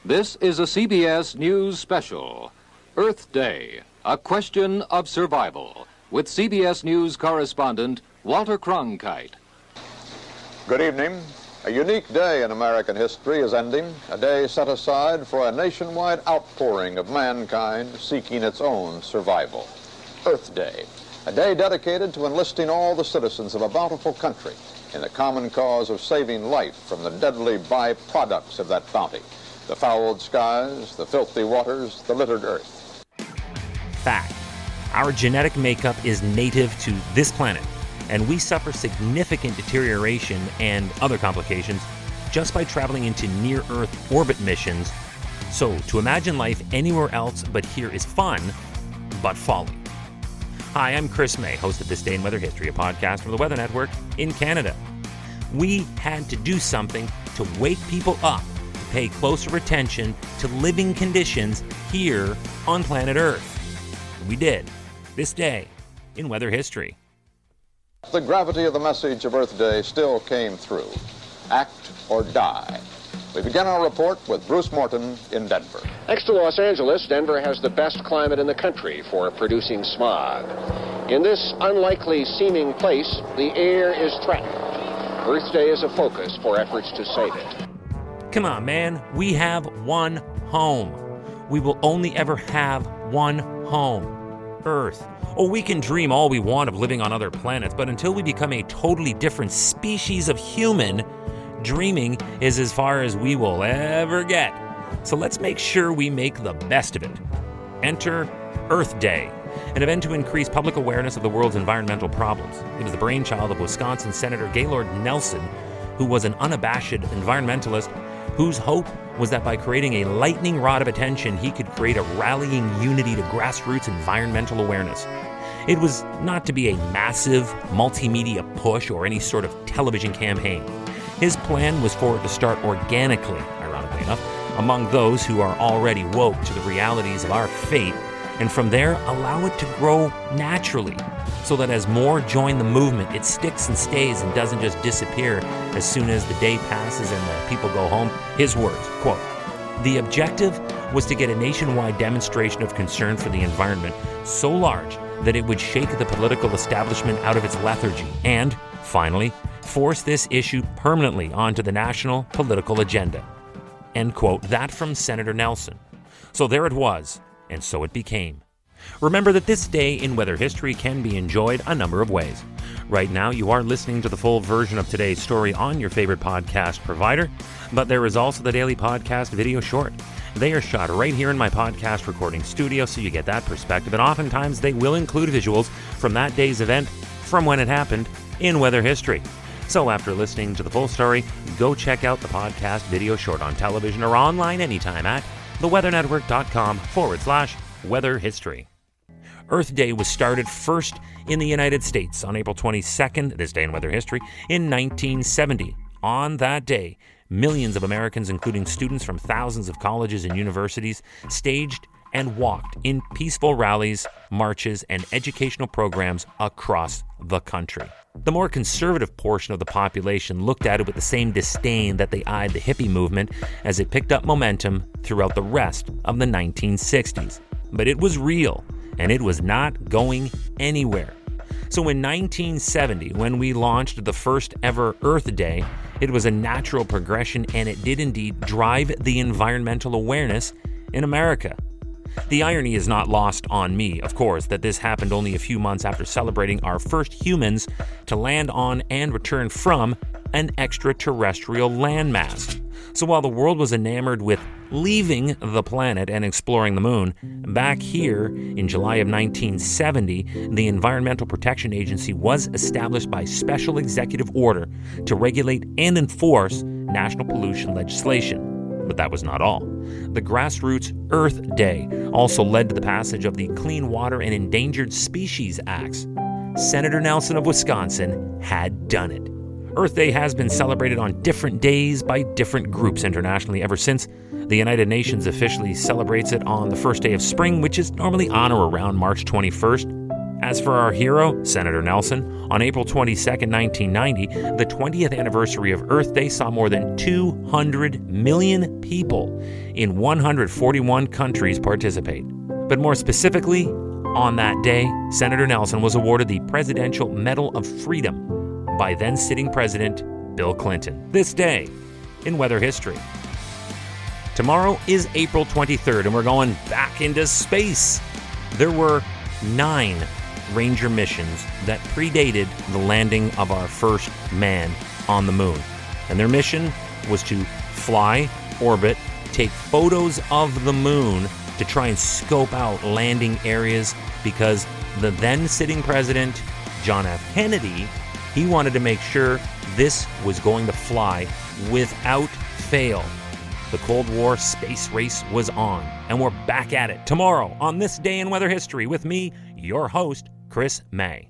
This is a CBS News special, Earth Day, a question of survival, with CBS News correspondent Walter Cronkite. Good evening. A unique day in American history is ending, a day set aside for a nationwide outpouring of mankind seeking its own survival. Earth Day, a day dedicated to enlisting all the citizens of a bountiful country in the common cause of saving life from the deadly byproducts of that bounty, the fouled skies, the filthy waters, the littered earth. Fact. Our genetic makeup is native to this planet, and we suffer significant deterioration and other complications just by traveling into near-Earth orbit missions. So, to imagine life anywhere else but here is fun, but folly. Hi, I'm Chris May, host of This Day in Weather History, a podcast from the Weather Network in Canada. We had to do something to wake people up to pay closer attention to living conditions here on planet Earth. We did. This day in weather history. The gravity of the message of Earth Day still came through. Act or die. We begin our report with Bruce Morton in Denver. Next to Los Angeles, Denver has the best climate in the country for producing smog. In this unlikely seeming place, the air is threatened. Earth Day is a focus for efforts to save it. Come on, man. We have one home. We will only ever have one home. Earth. Oh, we can dream all we want of living on other planets, but until we become a totally different species of human, dreaming is as far as we will ever get. So let's make sure we make the best of it. Enter Earth Day, an event to increase public awareness of the world's environmental problems. It was the brainchild of Wisconsin Senator Gaylord Nelson, who was an unabashed environmentalist whose hope was that by creating a lightning rod of attention, he could create a rallying unity to grassroots environmental awareness. It was not to be a massive multimedia push or any sort of television campaign. His plan was for it to start organically, ironically enough, among those who are already woke to the realities of our fate, and from there allow it to grow naturally, so that as more join the movement, it sticks and stays and doesn't just disappear as soon as the day passes and the people go home. His words, quote, "The objective was to get a nationwide demonstration of concern for the environment so large that it would shake the political establishment out of its lethargy and, finally, force this issue permanently onto the national political agenda." End quote. That from Senator Nelson. So there it was, and so it became. Remember that this day in weather history can be enjoyed a number of ways. Right now, you are listening to the full version of today's story on your favorite podcast provider, but there is also the daily podcast video short. They are shot right here in my podcast recording studio, so you get that perspective, and oftentimes they will include visuals from that day's event, from when it happened, in weather history. So after listening to the full story, go check out the podcast video short on television or online anytime at theweathernetwork.com/weather history. Earth Day was started first in the United States on April 22nd, this day in weather history, in 1970. On that day, millions of Americans, including students from thousands of colleges and universities, staged and walked in peaceful rallies, marches, and educational programs across the country. The more conservative portion of the population looked at it with the same disdain that they eyed the hippie movement as it picked up momentum throughout the rest of the 1960s. But it was real, and it was not going anywhere. So in 1970, when we launched the first ever Earth Day, it was a natural progression, and it did indeed drive the environmental awareness in America. The irony is not lost on me, of course, that this happened only a few months after celebrating our first humans to land on and return from an extraterrestrial landmass. So while the world was enamored with leaving the planet and exploring the moon, back here in July of 1970, the Environmental Protection Agency was established by special executive order to regulate and enforce national pollution legislation. But that was not all. The Grassroots Earth Day also led to the passage of the Clean Water and Endangered Species Acts. Senator Nelson of Wisconsin had done it. Earth Day has been celebrated on different days by different groups internationally ever since. The United Nations officially celebrates it on the first day of spring, which is normally on or around March 21st. As for our hero, Senator Nelson, on April 22, 1990, the 20th anniversary of Earth Day saw more than 200 million people in 141 countries participate. But more specifically, on that day, Senator Nelson was awarded the Presidential Medal of Freedom by then-sitting President Bill Clinton. This day in weather history. Tomorrow is April 23rd, and we're going back into space. There were 9 Ranger missions that predated the landing of our first man on the moon. And their mission was to fly, orbit, take photos of the moon to try and scope out landing areas, because the then sitting president, John F. Kennedy, he wanted to make sure this was going to fly without fail. The Cold War space race was on, and we're back at it tomorrow on This Day in Weather History with me, your host, Chris May.